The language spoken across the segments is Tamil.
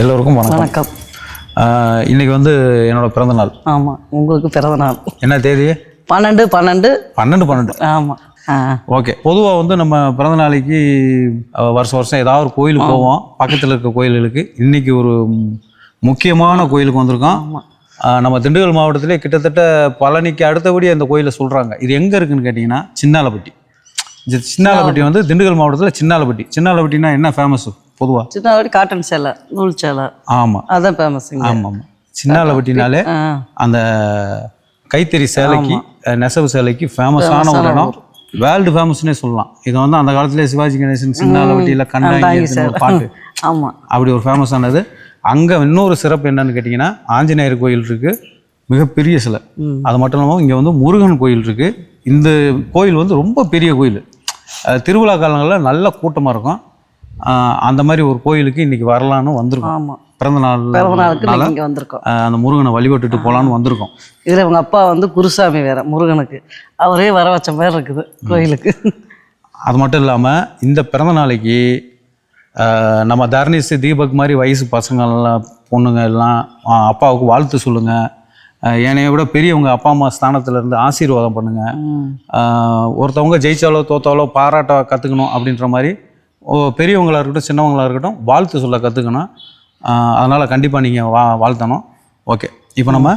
எல்லோருக்கும் வணக்கம். இன்னைக்கு வந்து என்னோட பிறந்த நாள். ஆமாம், உங்களுக்கு பிறந்த நாள் என்ன தேதி? 12/12. ஆமாம். ஓகே. பொதுவாக வந்து நம்ம பிறந்த நாளைக்கு வருஷம் ஏதாவது ஒரு கோயிலுக்கு போவோம், பக்கத்தில் இருக்க கோயில்களுக்கு. இன்னைக்கு ஒரு முக்கியமான கோயிலுக்கு வந்திருக்கோம். நம்ம திண்டுக்கல் மாவட்டத்திலே கிட்டத்தட்ட பழனிக்கு அடுத்தபடி அந்த கோயிலை சொல்கிறாங்க. இது எங்கே இருக்குன்னு கேட்டிங்கன்னா சின்னாலப்பட்டி. சின்னாலப்பட்டி வந்து திண்டுக்கல் மாவட்டத்தில் சின்னாலப்பட்டி. சின்னாலப்பட்டினா என்ன ஃபேமஸ்? பொதுவாக சின்னாலப்பட்டி காட்டன் சேலை, நூல் சேலை. ஆமாம், அதான் ஃபேமஸ். ஆமாம். சின்னாலப்பட்டினாலே அந்த கைத்தறி சேலைக்கு, நெசவு சேலைக்கு ஃபேமஸான ஒரு இடம். வேர்ல்டு ஃபேமஸ்னே சொல்லலாம். இது வந்து அந்த காலத்திலே சிவாஜி கணேசன் சின்னாலப்பட்டியில் கண்ணாங்கி பாட்டு, ஆமாம், அப்படி ஒரு ஃபேமஸானது. அங்கே இன்னொரு சிறப்பு என்னன்னு கேட்டிங்கன்னா ஆஞ்சநேயர் கோயில் இருக்குது, மிகப்பெரிய சிலை. அது மட்டும் இல்லாமல் இங்கே வந்து முருகன் கோயில் இருக்குது. இந்த கோயில் வந்து ரொம்ப பெரிய கோயில். திருவிழா காலங்களில் நல்ல கூட்டமாக இருக்கும். அந்த மாதிரி ஒரு கோயிலுக்கு இன்றைக்கி வரலான்னு வந்திருக்கோம். ஆமாம், பிறந்த நாளுக்கு இங்கே வந்திருக்கோம். அந்த முருகனை வழிபட்டுட்டு போகலான்னு வந்திருக்கோம். இதில் உங்கள் அப்பா வந்து குருசாமி வேறு முருகனுக்கு, அவரே வர வச்ச மாதிரி இருக்குது கோயிலுக்கு. அது மட்டும் இல்லாமல் இந்த பிறந்த நாளைக்கு நம்ம தர்னிஸ் தீபக் மாதிரி வயசு பசங்கள்லாம், பொண்ணுங்க எல்லாம் அப்பாவுக்கு வாழ்த்து சொல்லுங்கள். என்னைய விட பெரியவங்க அப்பா அம்மா ஸ்தானத்துலேருந்து ஆசீர்வாதம் பண்ணுங்கள். ஒருத்தவங்க ஜெயிச்சாலோ தோத்தாலோ பாராட்ட கற்றுக்கணும் அப்படின்ற மாதிரி பெரியவங்களாக இருக்கட்டும் சின்னவங்களாக இருக்கட்டும் வாழ்த்து சொல்ல கற்றுக்கணும். அதனால் கண்டிப்பாக நீங்கள் வாழ்த்தணும். ஓகே, இப்போ நம்ம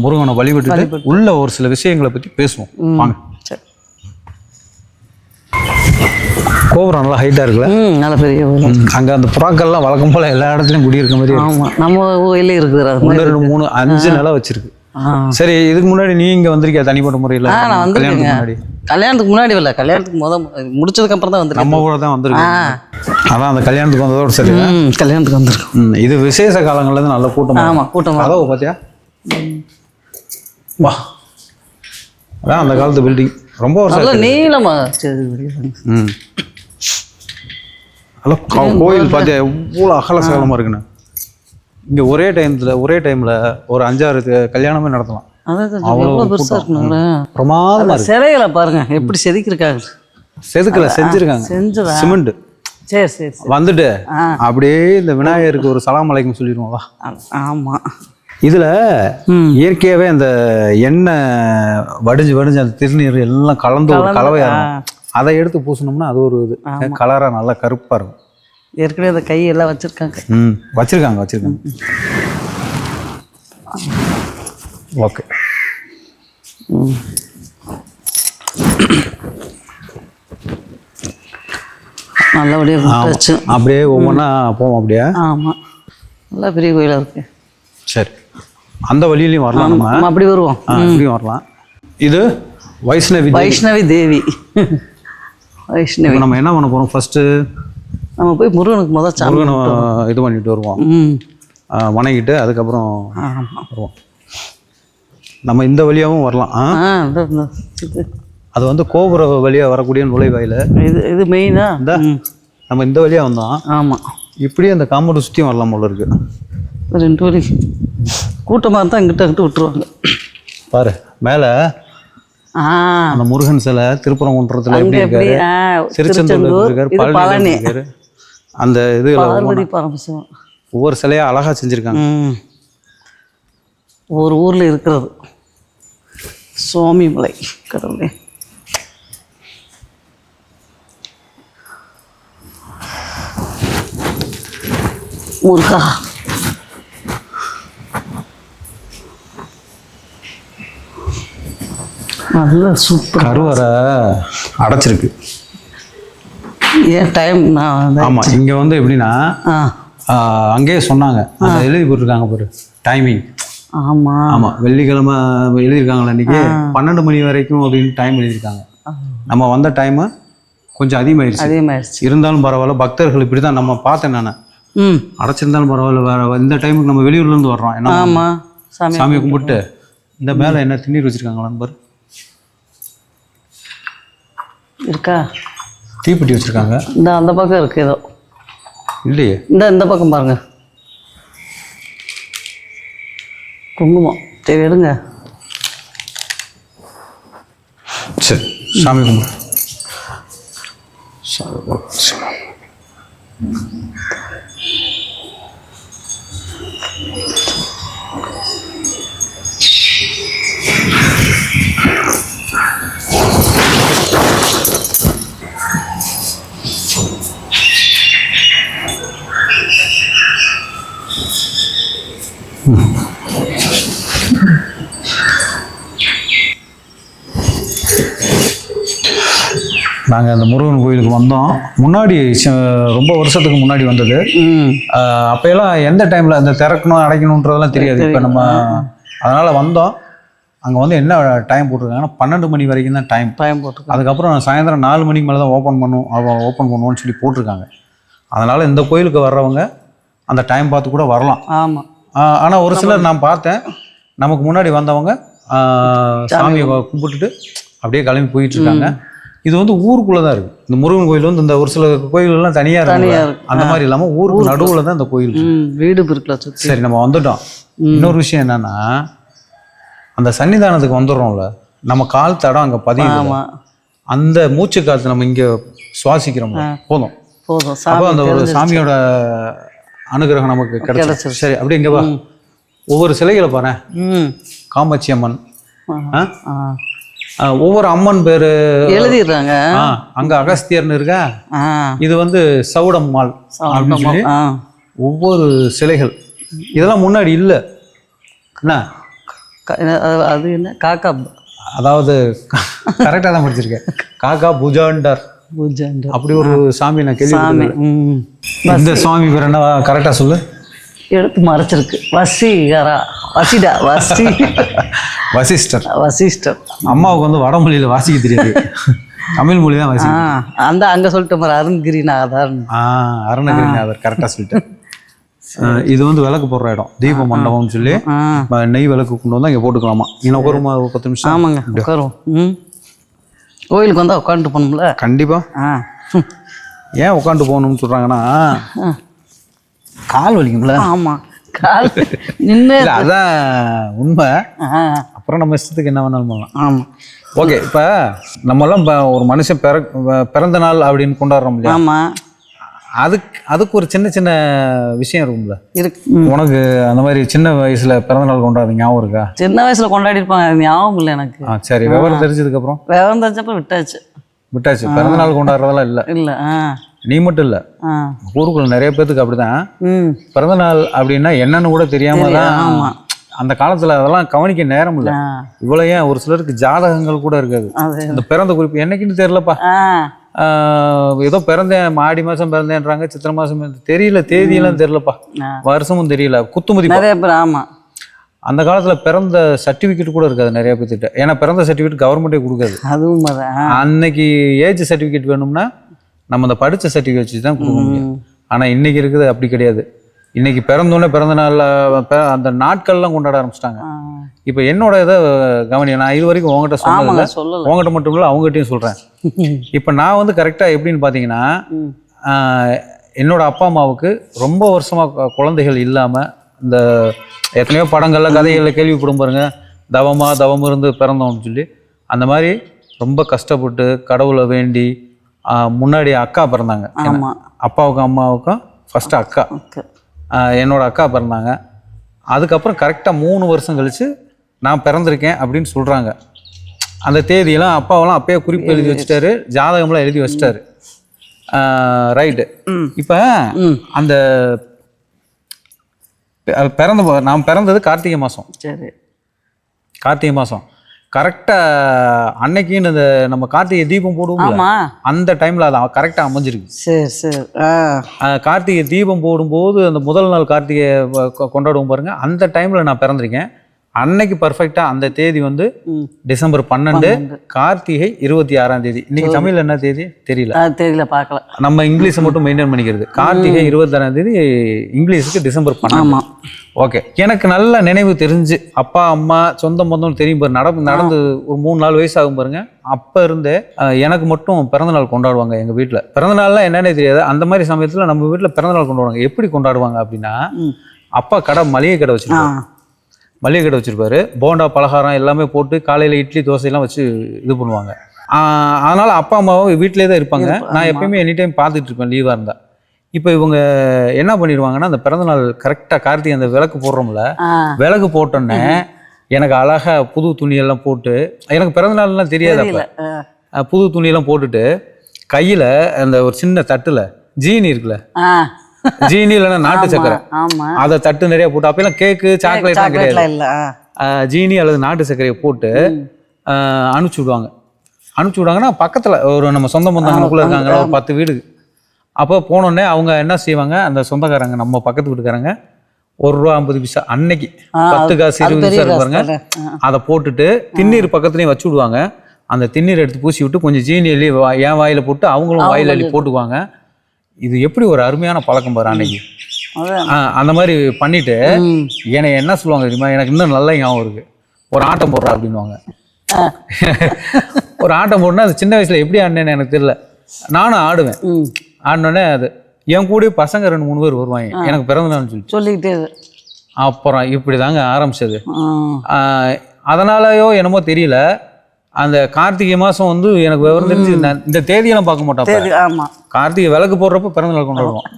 முருகனை வழிபட்டு உள்ள ஒரு சில விஷயங்களை பற்றி பேசுவோம். வாங்க. சரி. கோபுரம் நல்லா ஹைட்டாக இருக்குல்ல? நல்ல பெரிய. அங்கே அந்த புறாக்கள்லாம் வழக்கம் போல் எல்லா இடத்துலையும் குடியிருக்க மாதிரி. ஆமாம், நம்ம கோயிலே இருக்குது. 1 2 3 5 நிலம் வச்சிருக்கு. சரி, இதுக்கு முன்னாடி நீ இங்கே வந்திருக்கியா தனிப்பட்ட முறையில்? நான் வந்துருக்கேன். கல்யாணத்துக்கு முன்னாடி இல்லை, கல்யாணத்துக்கு முடிச்சதுக்கு அப்புறம் தான் வந்துருக்கேன். நம்ம கூட தான் வந்திருக்கேன். அதான் அந்த கல்யாணத்துக்கு வந்ததோட சரி. கல்யாணத்துக்கு வந்திருக்கோம். இது விசேஷ காலங்கள்ல நல்ல கூட்டம். ஆமாம், கூட்டம். அதோ பார்த்தியா, வா, அதான் அந்த காலத்து பில்டிங். ரொம்ப வருஷம் நீளமா. கோயில் பார்த்தியா எவ்வளோ அகல சகலமாக இருக்குன்னு. இங்கே ஒரே டைமில் ஒரு 5-6 கல்யாணமே நடத்தலாம். பிரமாதமா சிலைகளை பாருங்க எப்படி செதுக்கிருக்காங்க. செஞ்சிருக்காங்க, சிமெண்ட். சரி சரி வந்துட்டு அப்படியே இந்த விநாயகருக்கு ஒரு சலாம் அலைக்கும் சொல்லிடுவோம். வா. ஆமாம், இதில் இயற்கையாகவே அந்த எண்ணெய் வடிஞ்சு அந்த திருநீர் எல்லாம் கலந்து ஒரு கலவையாக அதை எடுத்து பூசணும்னா அது ஒரு இது கலராக நல்லா கருப்பாக இருக்கும். ஏற்கனவே அந்த கையெல்லாம் வச்சுருக்காங்க. வச்சுருக்காங்க. ஓகே. நல்லபடியாக அப்படியே ஒவ்வொன்றா போவோம். அப்படியே. ஆமாம், நல்லா பெரிய கோயிலாக இருக்கு. சரி, அந்த வழியிலையும் வரலாம். நம்ம அப்படி வருவோம், இப்படியும் வரலாம். இது வைஷ்ணவி தேவி. நம்ம என்ன பண்ண போகிறோம்? ஃபர்ஸ்ட்டு நம்ம போய் முருகனுக்கு முருகனை இது பண்ணிட்டு வருவோம், வணங்கிட்டு அதுக்கப்புறம் வருவோம். நம்ம இந்த வழியாகவும் வரலாம். அது வந்து கோபுர வழியாக வரக்கூடிய நுழைவாயில். இது மெயினாக நம்ம இந்த வழியாக வந்தோம். ஆமாம், இப்படியே அந்த காம்பவுண்ட் சுற்றியும் வரலாம் போல இருக்கு. 2 வழி. கூட்டமாக இருந்தால் அங்கிட்ட விட்டுருவாங்க. பாரு மேலே அந்த முருகன் சிலை திருப்பரங்குன்றத்தில் எப்படி இருக்காரு, திருச்செந்தூர் இருக்காரு, பழனி இருக்காரு. அந்த இது ஒவ்வொரு சிலையா அழகா செஞ்சிருக்காங்க. ஒரு ஊர்ல இருக்கிறது சுவாமி மலை. கடவுளே, முருகா. நல்ல சூப்பர். கருவறை அடைச்சிருக்கு. ஏன் டைம்? ஆமாம், இங்கே வந்து எப்படின்னா அங்கேயே சொன்னாங்க, அந்த எழுதி போட்டிருக்காங்க பாரு டைமிங். ஆமாம், வெள்ளிக்கிழமை எழுதியிருக்காங்களா இன்றைக்கி 12 மணி வரைக்கும் அப்படின்னு டைம் எழுதியிருக்காங்க. நம்ம வந்த டைமு கொஞ்சம் அதிகமாகிடுச்சு. இருந்தாலும் பரவாயில்ல, பக்தர்கள் இப்படி தான் நம்ம பார்த்தேன். நான் அடைச்சிருந்தாலும் பரவாயில்ல, வேறு இந்த டைமுக்கு நம்ம வெளியூர்லேருந்து வர்றோம். என்ன சாமியை கும்பிட்டு இந்த மேலே என்ன திண்ணீர் வச்சுருக்காங்களான்னு பாரு. இருக்கா? தீப்பெட்டி வச்சுருக்காங்க. அந்த பக்கம் இருக்குது ஏதோ. இல்லையே, இந்த பக்கம் பாருங்க, குங்குமம். சரி, எடுங்க. சரி, சாமி கும்பிடு. நாங்கள் அந்த முருகன் கோயிலுக்கு வந்தோம். முன்னாடி ரொம்ப வருஷத்துக்கு முன்னாடி வந்தது. அப்போயெல்லாம் எந்த டைமில் அந்த திறக்கணும் அடைக்கணுன்றதெல்லாம் தெரியாது. இப்போ நம்ம அதனால் வந்தோம். அங்கே வந்து என்ன டைம் போட்டிருக்காங்கன்னா 12 மணி வரைக்கும் தான் டைம் போட்டிருக்காங்க. அதுக்கப்புறம் சாயந்தரம் 4 மணிக்கு மேலே தான் ஓப்பன் பண்ணுவோன்னு சொல்லி போட்டிருக்காங்க. அதனால் இந்த கோயிலுக்கு வர்றவங்க அந்த டைம் பார்த்து கூட வரலாம். ஆமாம். ஆனால் ஒரு சிலர் நான் பார்த்தேன், நமக்கு முன்னாடி வந்தவங்க சாமியை கும்பிட்டுட்டு அப்படியே கிளம்பி போயிட்டுருக்காங்க. இது வந்து ஊருக்குள்ளே தான் இருக்குது. இந்த முருகன் கோயில் வந்து இந்த ஒரு சில கோயிலெல்லாம் தனியாக இருக்கு. அந்த மாதிரி இல்லாமல் ஊருக்கு நடுவில் தான் இந்த கோயில். வீடு இருக்குல்ல. சரி, நம்ம வந்துட்டோம். இன்னொரு விஷயம் என்னன்னா, அந்த சன்னிதானத்துக்கு வந்துடுறோம்ல, நம்ம கால் தடம் அங்கே பதியும். அந்த மூச்சு காற்று நம்ம இங்கே சுவாசிக்கிறோம், போதும். அப்போ அந்த ஒரு சாமியோட அனுகிரகம் நமக்கு கிடைச்சிருச்சு. சரி, அப்படி இங்கே வா. ஒவ்வொரு சிலைகளை பாரு. காமாட்சி அம்மன், ஒவ்வொரு அம்மன் பேரு எழுதிடுறாங்க. அங்க அகஸ்தியர்னு இருக்க, இது வந்து சவுடம்மாள் அப்படின்னு சொல்லி ஒவ்வொரு சிலைகள். இதெல்லாம் முன்னாடி இல்லை. என்ன அது என்ன காக்கா, அதாவது கரெக்டாக தான் படிச்சிருக்கேன். காக்கா புஜாண்டர் அப்படி ஒரு சாமி நான் கேள்வி. இந்த சாமி பேர் என்ன கரெக்டாக சொல்லு. எடுத்து மறைச்சிருக்கு. வசிஷ்டர். அம்மாவுக்கு வந்து வடமொழியில் வாசிக்க தெரியாது, தமிழ் மொழி தான் வாசிக்கும். அந்த அங்கே சொல்லிட்டு அருண்கிரிநாதர். அருணகிரிநாதர் கரெக்டாக சொல்லிட்டேன். இது வந்து விளக்கு போடுற இடம், தீப மண்டபம்னு சொல்லி நெய் விளக்கு கொண்டு வந்து இங்கே போட்டுக்கலாமா. இன்னும் ஒரு 10 நிமிஷம். ஆமாங்க, உட்காருவோம். கோயிலுக்கு வந்தால் உட்காந்துட்டு போகணும்ல. கண்டிப்பாக. ஏன் உட்காந்துட்டு போகணும்னு சொல்கிறாங்கன்னா, கால் வலிக்கும்ல. ஆமாம், கால் நின்று அதான் உண்மை. அப்புறம் நம்ம இஷ்டத்துக்கு என்ன வேணாலும் பண்ணலாம். ஆமாம். ஓகே, இப்போ நம்மெல்லாம் இப்போ ஒரு மனுஷன் பிறந்த நாள் அப்படின்னு கொண்டாடுறோம் இல்லையா? ஆமாம். அதுக்கு ஒரு சின்ன சின்ன விஷயம் இருக்கும்ல. இருக்கு. உனக்கு அந்த மாதிரி சின்ன வயசுல பிறந்த நாள் கொண்டாடுறது ஞாபகம் இருக்கா? சின்ன வயசுல கொண்டாடி இருப்பாங்க, ஞாபகம் இல்லை எனக்கு. சரி, விவரம் தெரிஞ்சதுக்கப்புறம்? விவரம் தெரிஞ்சப்ப விட்டாச்சு. பிறந்த நாள் கொண்டாடுறதெல்லாம் இல்லை. இல்லை, நீ மட்டும் இல்லை, ஊருக்குள்ள நிறைய பேத்துக்கு அப்படிதான். பிறந்த நாள் அப்படின்னா என்னன்னு கூட தெரியாம தான் அந்த காலத்துல அதெல்லாம் கவனிக்க நேரம் இல்லை. இவ்வளவு ஏன் ஒரு சிலருக்கு ஜாதகங்கள் கூட இருக்காது. இந்த பிறந்த குறிப்பு என்னைக்குன்னு தெரியலப்பா. ஏதோ பிறந்தேன், ஆடி மாசம் பிறந்தேன்றாங்க, சித்திரை மாசம் தெரியல, தேதியெல்லாம் தெரியலப்பா, வருஷமும் தெரியல, குத்துமதி. ஆமா, அந்த காலத்துல பிறந்த சர்டிபிகேட் கூட இருக்காது நிறைய பேர்த்திட்ட. ஏன்னா பிறந்த சர்டிபிகேட் கவர்மெண்டே கொடுக்காது. அதுவும் அன்னைக்கு ஏஜ் சர்டிபிகேட் வேணும்னா நம்ம அந்த படிச்ச சர்டிபிகேட் வச்சு தான் கொடுக்க முடியும். ஆனா இன்னைக்கு இருக்குது அப்படி கிடையாது. இன்னைக்கு பிறந்தோடனே பிறந்த நாள்ல அந்த நாட்கள்லாம் கொண்டாட ஆரம்பிச்சிட்டாங்க. இப்போ என்னோட இதை கவனி, நான் இது வரைக்கும் உங்ககிட்ட சொன்னதில்லை, உங்ககிட்ட மட்டும் இல்லை அவங்ககிட்டையும் சொல்றேன். இப்போ நான் வந்து கரெக்டாக எப்படின்னு பார்த்தீங்கன்னா, என்னோட அப்பா அம்மாவுக்கு ரொம்ப வருஷமா குழந்தைகள் இல்லாமல், இந்த எத்தனையோ படங்கள்ல கதைகளில் கேள்விப்படும் பாருங்க, தவம் இருந்து பிறந்தோம்னு சொல்லி, அந்த மாதிரி ரொம்ப கஷ்டப்பட்டு கடவுளை வேண்டி முன்னாடி அக்கா பிறந்தாங்க. அப்பாவுக்கும் அம்மாவுக்கும் ஃபர்ஸ்ட் அக்கா, என்னோட அக்கா பிறந்தாங்க. அதுக்கப்புறம் கரெக்டாக 3 வருஷம் கழிச்சு நான் பிறந்திருக்கேன் அப்படின்னு சொல்கிறாங்க. அந்த தேதியெல்லாம் அப்பாவெல்லாம் அப்பயே குறிப்பு எழுதி வச்சுட்டாரு, ஜாதகம்லாம் எழுதி வச்சுட்டாரு. ரைட்டு. இப்போ அந்த நான் பிறந்தது கார்த்திகை மாதம். சரி, கார்த்திகை மாதம் கரெக்டாக அன்னைக்குன்னு இந்த நம்ம கார்த்திகை தீபம் போடுவோம், அந்த டைமில் அது கரெக்டாக அமைஞ்சிருக்கு. சரி சரி. கார்த்திகை தீபம் போடும்போது அந்த முதல் நாள் கார்த்திகை கொண்டாடுவோம் பாருங்க, அந்த டைமில் நான் பிறந்திருக்கேன். அன்னைக்கு பர்ஃபெக்டாக அந்த தேதி வந்து டிசம்பர் 12, கார்த்திகை 26ஆம் தேதி. இன்னைக்கு தமிழ் என்ன தேதி தெரியல, பார்க்கல. நம்ம இங்கிலீஷை மட்டும் மெயின்டைன் பண்ணிக்கிறது. கார்த்திகை 26ஆம் தேதி இங்கிலீஷுக்கு டிசம்பர் 12. ஓகே, எனக்கு நல்ல நினைவு தெரிஞ்சு அப்பா அம்மா சொந்த பந்தம் தெரியும் பாரு, நடந்து ஒரு 3-4 வயசு ஆகும் பாருங்க. அப்போ இருந்தே எனக்கு மட்டும் பிறந்தநாள் கொண்டாடுவாங்க எங்கள் வீட்டில். பிறந்தநாள்லாம் என்னன்னே தெரியாது. அந்த மாதிரி சமயத்தில் நம்ம வீட்டில் பிறந்தநாள் கொண்டாடுவாங்க. எப்படி கொண்டாடுவாங்க அப்படின்னா, அப்பா மளிகை கடை வச்சுருப்பாரு. போண்டா பலகாரம் எல்லாமே போட்டு காலையில் இட்லி தோசையெல்லாம் வச்சு இது பண்ணுவாங்க. அதனால் அப்பா அம்மாவும் வீட்டிலே தான் இருப்பாங்க. நான் எப்பயுமே எனி டைம் பார்த்துட்டு இருப்பேன் லீவாக இருந்தால். இப்போ இவங்க என்ன பண்ணிடுவாங்கன்னா, அந்த பிறந்தநாள் கரெக்டாக கார்த்திகை அந்த விளக்கு போடுறோம்ல, விளக்கு போட்டோன்னே எனக்கு அழகாக புது துணியெல்லாம் போட்டு, எனக்கு பிறந்தநாள்லாம் தெரியாது அப்போ, புது துணியெல்லாம் போட்டுட்டு கையில் அந்த ஒரு சின்ன தட்டில் ஜீனி இருக்குல்ல, ஜீனி இல்லைன்னா நாட்டு சக்கரை, ஆமா அதை தட்டு நிறைய போட்டு, அப்பெல்லாம் கேக்கு சாக்லேட்லாம் கிடையாது, சாக்லேட்லாம் இல்ல. ஜீனி அல்லது நாட்டு சர்க்கரையை போட்டு அனுப்பிச்சி விடுவாங்க. அனுப்பிச்சி விடுவாங்கன்னா பக்கத்தில் ஒரு நம்ம சொந்த பந்தங்களுக்குள்ள இருக்காங்களா ஒரு 10 வீடு. அப்போ போனோடனே அவங்க என்ன செய்வாங்க, அந்த சொந்தக்காரங்க நம்ம பக்கத்து வீட்டுக்காரங்க ₹1.50 அன்னைக்கு 10 காசு 20 காசு இருக்கு பாருங்க, அதை போட்டுட்டு திண்ணீர் பக்கத்துலேயும் வச்சு விடுவாங்க. அந்த திண்ணீர் எடுத்து பூசி விட்டு கொஞ்சம் ஜீனி அள்ளி என் வாயில போட்டு அவங்களும் வாயில அள்ளி போட்டுக்குவாங்க. இது எப்படி ஒரு அருமையான பழக்கம் பாரு அன்னைக்கு. அந்த மாதிரி பண்ணிட்டு என்னை என்ன சொல்லுவாங்க தெரியுமா, எனக்கு இன்னும் நல்ல ஞாபகம் இருக்கு, ஒரு ஆட்டம் போடுறா அப்படின்வாங்க. ஒரு ஆட்டம் போடுனா அது சின்ன வயசுல எப்படி ஆடினேன்னு எனக்கு தெரியல, நானும் ஆடுவேன். ஆடினோடனே அது என் கூட பசங்க 2-3 பேர் வருவாங்க எனக்கு பிறந்த நாள்னு சொல்லிட்டு. அப்புறம் இப்படி தாங்க ஆரம்பிச்சது. அதனாலயோ என்னமோ தெரியல, அந்த கார்த்திகை மாதம் வந்து எனக்கு விவரம் தெரிஞ்சு இந்த தேதியெல்லாம் பார்க்க மாட்டோம். கார்த்திகை விளக்கு போடுறப்ப பிறந்த நாள் கொண்டாடுவோம்.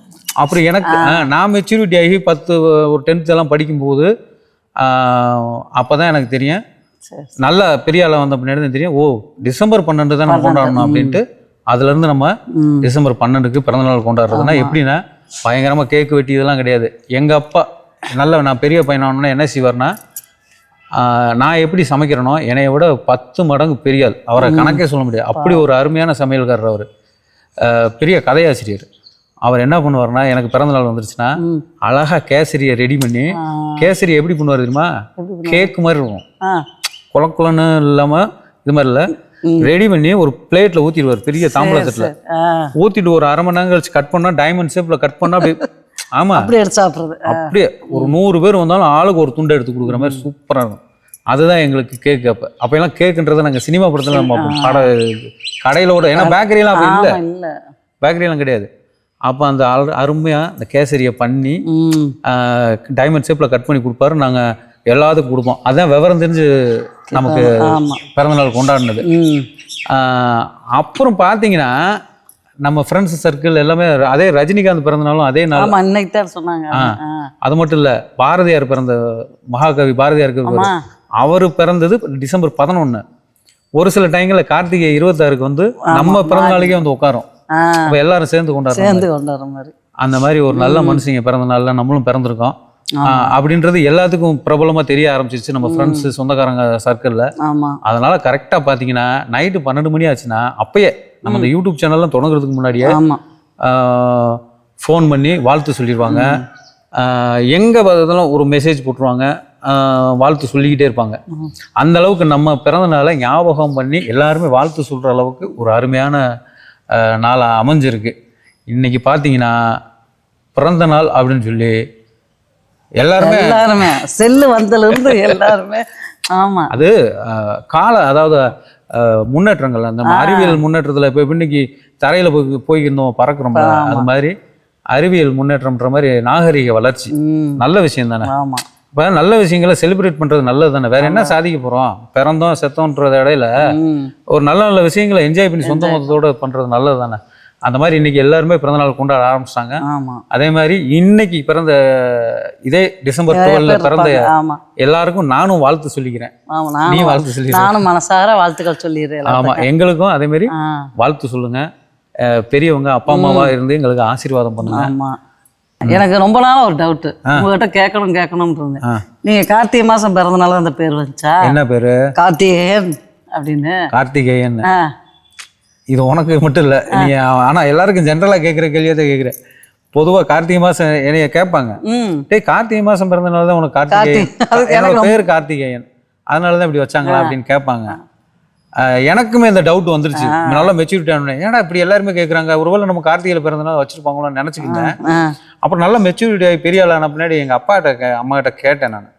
அப்புறம் எனக்கு நான் மெச்சூரிட்டி ஆகி 10th எல்லாம் படிக்கும்போது அப்போ தான் எனக்கு தெரியும், நல்ல பெரிய ஆளாக வந்த பின்னாடி தான் தெரியும், ஓ டிசம்பர் 12 தான் நம்ம கொண்டாடணும் அப்படின்ட்டு. அதுலேருந்து நம்ம டிசம்பர் 12க்கு பிறந்தநாள் கொண்டாடுறதுன்னா எப்படின்னா, பயங்கரமாக கேக்கு வெட்டி இதெல்லாம் கிடையாது. எங்கள் அப்பா நான் பெரிய பையனானோன்னா என்ன செய்வார்னா, நான் எப்படி சமைக்கிறேனோ என்னைய விட 10 மடங்கு பெரிய ஆள், அவரை கணக்கே சொல்ல முடியாது, அப்படி ஒரு அருமையான சமையல்காரர் அவர். பெரிய கதையாசிரியர். அவர் என்ன பண்ணுவார்னா, எனக்கு பிறந்தநாள் வந்துருச்சுன்னா அழகாக கேசரியை ரெடி பண்ணி, கேசரி எப்படி பண்ணுவார் தெரியுமா, கேக்கு மாதிரி இருக்கும், குளக்குளன்னு இல்லாமல் இது மாதிரி இல்லை, ரெடி பண்ணி ஒரு பிளேட்டில் ஊற்றிடுவார், பெரிய தாம்பளத்தில் ஊற்றிட்டு ஒரு அரை மணி நேரம் கழிச்சு கட் பண்ணால் டைமண்ட் ஷேப்பில் கட் பண்ணால் அப்படி. ஆமாம், அப்படியே எடுத்து சாப்பிட்றது. அப்படியே ஒரு 100 பேர் வந்தாலும் ஆளுக்கு ஒரு துண்டை எடுத்து கொடுக்குற மாதிரி சூப்பராக இருக்கும். அதுதான் எங்களுக்கு கேக்கு. அப்போ எல்லாம் கேக்குன்றதை நாங்கள் சினிமா படத்தில் நம்ம கடையில் ஓட, ஏன்னா பேக்கரியெல்லாம் அப்போ இல்லை, பேக்கரியெல்லாம் கிடையாது. அப்போ அந்த அருமையாக அந்த கேசரியை பண்ணி டைமண்ட் ஷேப்பில் கட் பண்ணி கொடுப்பாரு, நாங்கள் எல்லாத்துக்கும் கொடுப்போம். அதான் விவரம் தெரிஞ்சு நமக்கு பிறந்தநாள் கொண்டாடினது. அப்புறம் பார்த்தீங்கன்னா நம்ம ஃப்ரெண்ட்ஸ் சர்க்கிள் எல்லாமே அதே ரஜினிகாந்த் பிறந்தநாளும் அதே நாள் இன்னைக்கு தான் சொன்னாங்க. அது மட்டும் இல்லை, பாரதியார் பிறந்த மகாகவி பாரதியாருக்கு அவர் பிறந்தது டிசம்பர் 11. ஒரு சில டைங்களில் கார்த்திகை 26க்கு வந்து நம்ம பிறந்த நாளைக்கே வந்து உட்காரும், அப்போ எல்லாரும் சேர்ந்து கொண்டாடுற மாதிரி. அந்த மாதிரி ஒரு நல்ல மனுஷங்க பிறந்த நாளில் நம்மளும் பிறந்திருக்கோம் அப்படின்றது எல்லாத்துக்கும் பிரபலமாக தெரிய ஆரம்பிச்சிருச்சு நம்ம ஃப்ரெண்ட்ஸு சொந்தக்காரங்க சர்க்கிளில். அதனால கரெக்டாக பார்த்தீங்கன்னா நைட்டு 12 மணி ஆச்சுன்னா அப்பயே நம்ம இந்த யூடியூப் சேனல்லாம் தொடங்குறதுக்கு முன்னாடியே ஃபோன் பண்ணி வாழ்த்து சொல்லிடுவாங்க. எங்கே பார்த்தாலும் ஒரு மெசேஜ் போட்டுருவாங்க, வாழ்த்து சொல்லிக்கிட்டே இருப்பாங்க. அந்த அளவுக்கு நம்ம பிறந்த நாளை ஞாபகம் பண்ணி எல்லாருமே வாழ்த்து சொல்கிற அளவுக்கு ஒரு அருமையான நாளாக அமைஞ்சிருக்கு. இன்றைக்கி பார்த்தீங்கன்னா பிறந்த நாள் அப்படின்னு சொல்லி எல்லாருமே செல்லு வந்ததுலேருந்து எல்லாருமே. ஆமாம், அது அதாவது முன்னேற்றங்கள், அந்த அறிவியல் முன்னேற்றத்தில் இப்போ இன்னைக்கு தரையில் போய்க்கிருந்தோம் பறக்கிறோம், அது மாதிரி அறிவியல் முன்னேற்றம்ன்ற மாதிரி நாகரிக வளர்ச்சி நல்ல விஷயம் தானே. இப்போ நல்ல விஷயங்களை செலிப்ரேட் பண்ணுறது நல்லது தானே. வேற என்ன சாதிக்க போகிறோம், பிறந்தோம் செத்தோன்ற இடையில ஒரு நல்ல நல்ல விஷயங்களை என்ஜாய் பண்ணி சொந்த மொத்தத்தோடு பண்ணுறது நல்லது தானே. அந்த மாதிரி இன்னைக்கு எல்லாருமே பிறந்தநாள் கொண்டாட ஆரம்பிச்சிட்டாங்க. அதே மாதிரி இன்னைக்கு பிறந்த இதே டிசம்பர் 12 பிறந்த எல்லாருக்கும் நானும் வாழ்த்து சொல்லிக்கிறேன். நீ வாழ்த்து சொல்லி, நானும் மனசார வாழ்த்துக்கள் சொல்லிடுறேன். ஆமா, எங்களுக்கும் அதே மாதிரி வாழ்த்து சொல்லுங்க. பெரியவங்க அப்பா அம்மாவா இருந்து எங்களுக்கு ஆசீர்வாதம் பண்ணுங்க. ஆமா, எனக்கு ரொம்ப நாளா ஒரு டவுட் உங்ககிட்ட கேட்கணும்னு இருந்தேன். நீங்க கார்த்திகை மாசம் பிறந்தனால அந்த பேர் வந்துச்சா? என்ன பேரு? கார்த்திகேயன் அப்படின்னு. கார்த்திகேயன் இது உனக்கு மட்டும் இல்லை, நீ ஆனால் எல்லாருக்கும் ஜென்ரலாக கேட்குற கேள்வியை தான் கேட்குறேன். பொதுவாக கார்த்திகை மாதம் என்னைய கேட்பாங்க, டேய் கார்த்திகை மாதம் பிறந்தனால தான் உனக்கு கார்த்திகேயன், என்னோட பேர் கார்த்திகேயன் அதனால தான் இப்படி வச்சாங்களா அப்படின்னு கேட்பாங்க. எனக்குமே இந்த டவுட் வந்துருச்சு, நல்லா மெச்சூரிட்டி ஆனோடனே. ஏன்னா இப்படி எல்லாருமே கேட்குறாங்க, ஒருவேளை நம்ம கார்த்திகையில் பிறந்தனால வச்சுருப்பாங்களோன்னு நினச்சிக்கிங்க. அப்புறம் நல்லா மெச்சூரிட்டி ஆகி பெரிய ஆளான பின்னாடி எங்கள் அம்மா கிட்ட கேட்டேன் நான்,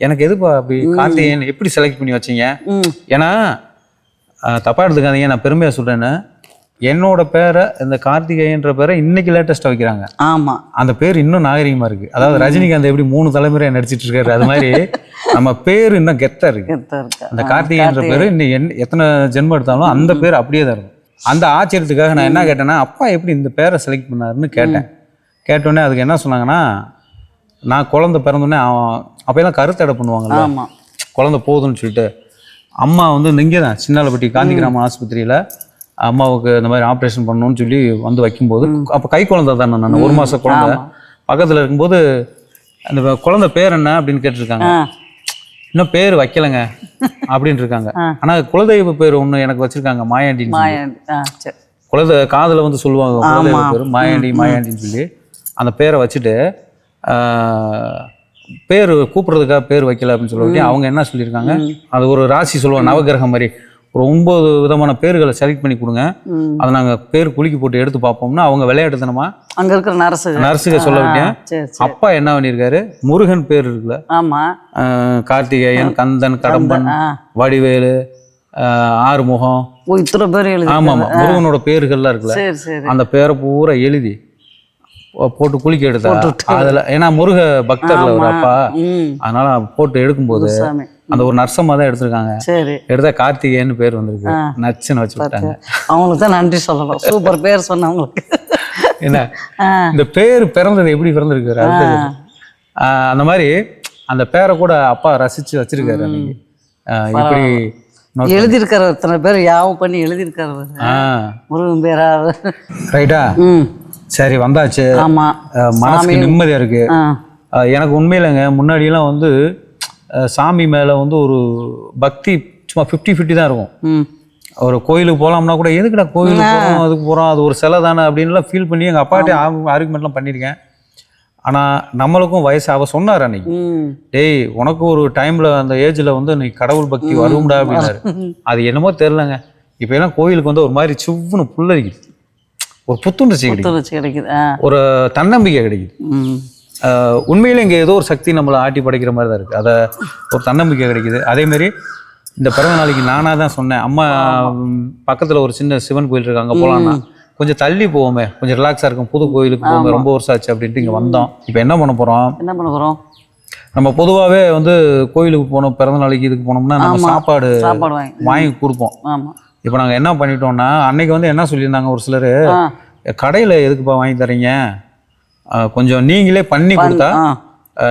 எனக்கு எதுப்பா அப்படி கார்த்திகேயன் எப்படி செலக்ட் பண்ணி வச்சிங்க? ஏன்னா தப்பாக எடுத்துக்காதீங்க, நான் பெருமையாக சொல்கிறேன்னு, என்னோட பேரை இந்த கார்த்திகேயன்ற பேரை இன்னைக்கு லேட்டஸ்ட்டாக வைக்கிறாங்க. ஆமாம், அந்த பேர் இன்னும் நாகரிகமாக இருக்குது. அதாவது ரஜினிகாந்த் எப்படி 3 தலைமுறையாக நடிச்சிட்டு இருக்காரு, அது மாதிரி நம்ம பேர் இன்னும் கெத்தாக இருக்குது. அந்த கார்த்திகேயன்ற பேர் இன்னும் எத்தனை ஜென்மம் எடுத்தாலும் அந்த பேர் அப்படியே தான் இருக்கும். அந்த ஆச்சரியத்துக்காக நான் என்ன கேட்டேன்னா, அப்பா எப்படி இந்த பேரை செலக்ட் பண்ணாருன்னு கேட்டேன். கேட்டோடனே அதுக்கு என்ன சொன்னாங்கன்னா, நான் குழந்தை பிறந்தோடனே அப்போலாம் கருத்தடை பண்ணுவாங்கல்ல, குழந்தை போகுதுன்னு சொல்லிட்டு, அம்மா வந்து இங்கே தான் சின்னாலப்பட்டி காந்தி கிராம ஆஸ்பத்திரியில் அம்மாவுக்கு இந்த மாதிரி ஆப்ரேஷன் பண்ணணும்னு சொல்லி வந்து வைக்கும்போது அப்போ கை குழந்தை தானே நான் 1 மாத குழந்தை பக்கத்தில் இருக்கும்போது அந்த குழந்தை பேர் என்ன அப்படின்னு கேட்டிருக்காங்க. இன்னும் பேர் வைக்கலைங்க அப்படின்னு இருக்காங்க. ஆனால் குலதெய்வ பேர் ஒன்று எனக்கு வச்சிருக்காங்க, மாயாண்டின்னு. குலதெய்வ காதில் வந்து சொல்லுவாங்க குலதெய்வ பேர் மாயாண்டின்னு சொல்லி அந்த பேரை வச்சுட்டு பேர் கூப்பிட்றதுக்காக பேர் வைக்கல அப்படின்னு சொல்லிட்டு அவங்க என்ன சொல்லியிருக்காங்க, அது ஒரு ராசி சொல்லுவாங்க நவகிரகம் மாதிரி, ஒரு 9 விதமான பேர்களை செலக்ட் பண்ணி கொடுங்க, அதை நாங்கள் பேர் குலுக்கி போட்டு எடுத்து பார்ப்போம்னா அவங்க விளையாட்டுத்தனமா அங்கே இருக்கிற நரசுக சொல்ல விட்டேன். அப்பா என்ன பண்ணியிருக்காரு, முருகன் பேர் இருக்குல்ல, கார்த்திகேயன், கந்தன், கடம்பன், வடிவேலு, ஆறுமுகம், இத்தனை பேர் எழுதி. ஆமாம் முருகனோட பேர்கள்லாம் இருக்குல்ல, அந்த பேரை பூரா எழுதி போட்டு குளிக்க எடுத்தா அதில், ஏன்னா முருக பக்தர்ல ஒரு அப்பா, அதனால போட்டு எடுக்கும்போது அந்த ஒரு நர்சமா தான் எடுத்திருக்காங்க. எடுத்தா கார்த்திகேயன்னு பேர் வந்திருக்கு, நச்சுன்னு வச்சுட்டாங்க. அவங்களுக்கு தான் நன்றி சொல்லணும், சூப்பர் பேர் சொன்னவங்களுக்கு. என்ன இந்த பேர் பிறந்தது எப்படி பிறந்திருக்காரு அந்த மாதிரி அந்த பேரை கூட அப்பா ரசிச்சு வச்சிருக்காரு. அன்னைக்கு இப்படி எழுதியிருக்காரு, இத்தனை பேர் யாவும் பண்ணி எழுதியிருக்காரு முருகன் பேரா. ரைட்டா, சரி வந்தாச்சு. மனசுக்கு நிம்மதியா இருக்கு. எனக்கு உண்மையிலங்க முன்னாடியெல்லாம் வந்து சாமி மேல வந்து ஒரு பக்தி சும்மா 50-50 தான் இருக்கும். ஒரு கோயிலுக்கு போகலாம்னா கூட எதுக்குடா கோயிலுக்கு போகிறோம், அதுக்கு போகிறோம், அது ஒரு சிலை தானே அப்படின்லாம் ஃபீல் பண்ணி எங்கள் அப்பாட்டே ஆர்குமெண்ட்லாம் பண்ணியிருக்கேன். ஆனால் நம்மளுக்கும் வயசு அவ சொன்னார் அன்னைக்கு, டேய் உனக்கு ஒரு டைமில் அந்த ஏஜில் வந்து நீ கடவுள் பக்தி வரும்டா அப்படின்னாரு. அது என்னமோ தெரிலங்க, இப்போ எல்லாம் கோயிலுக்கு வந்து ஒரு மாதிரி சிவ்னு புல்லரிக்குது, ஒரு புத்துணர்ச்சி கிடைக்குது, ஒரு தன்னம்பிக்கை கிடைக்குது. உண்மையில இங்கே ஏதோ ஒரு சக்தி நம்மளை ஆட்டி படைக்கிற மாதிரி தான் இருக்குது, அதை ஒரு தன்னம்பிக்கை கிடைக்குது. அதேமாரி இந்த பிறந்த நாளைக்கு நானாக தான் சொன்னேன், அம்மா பக்கத்தில் ஒரு சின்ன சிவன் கோயில் இருக்கு, அங்கே போகலான்னா கொஞ்சம் தள்ளி போவோமே, கொஞ்சம் ரிலாக்ஸாக இருக்கும், புது கோயிலுக்கு போவோமே, ரொம்ப வருஷம் ஆச்சு அப்படின்ட்டு இங்கே வந்தோம். இப்போ என்ன பண்ண போகிறோம், நம்ம பொதுவாகவே வந்து கோயிலுக்கு போனோம், பிறந்த நாளைக்கு இதுக்கு போனோம்னா நம்ம சாப்பாடு வாங்கி கொடுப்போம். இப்போ நாங்கள் என்ன பண்ணிட்டோம்னா, அன்னைக்கு வந்து என்ன சொல்லியிருந்தாங்க ஒரு சிலர், கடையில் எதுக்குப்பா வாங்கி தரீங்க, கொஞ்சம் நீங்களே பண்ணி கொடுத்தா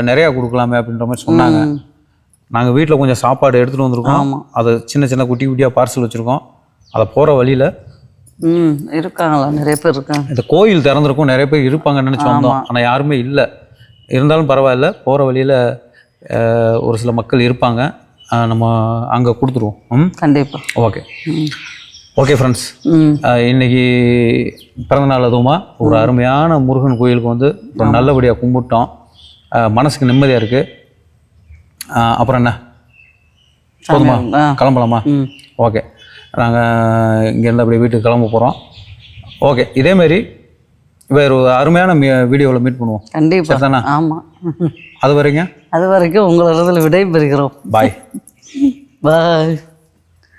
நிறையா கொடுக்கலாமே அப்படின்ற மாதிரி சொன்னாங்க. நாங்கள் வீட்டில் கொஞ்சம் சாப்பாடு எடுத்துகிட்டு வந்திருக்கோம், அதை சின்ன சின்ன குட்டி குட்டியாக பார்சல் வச்சுருக்கோம். அதை போகிற வழியில் இருக்காங்களா, நிறைய பேர் இருக்காங்க, இந்த கோயில் திறந்துருக்கும், நிறைய பேர் இருப்பாங்கன்னு நினச்சி வந்தோம், ஆனால் யாருமே இல்லை. இருந்தாலும் பரவாயில்ல, போகிற வழியில் ஒரு சில மக்கள் இருப்பாங்க, நம்ம அங்கே கொடுத்துருவோம். கண்டிப்பாக. ஓகே ஃப்ரெண்ட்ஸ், இன்னைக்கு பிறந்தநாள் அதுவுமா ஒரு அருமையான முருகன் கோயிலுக்கு வந்து ஒரு நல்லபடியாக கும்பிட்டோம், மனசுக்கு நிம்மதியாக இருக்குது. அப்புறம் என்ன போதுமா, கிளம்பலாமா? ஓகே, நாங்கள் இங்கேருந்து அப்படியே வீட்டுக்கு கிளம்ப போகிறோம். ஓகே, இதேமாரி வேறு ஒரு அருமையான வீடியோவில் மீட் பண்ணுவோம். கண்டிப்பாக தானே? ஆமாம். அது வரைக்கும் உங்களிடத்தில் விடை பெறுகிறோம். பாய்.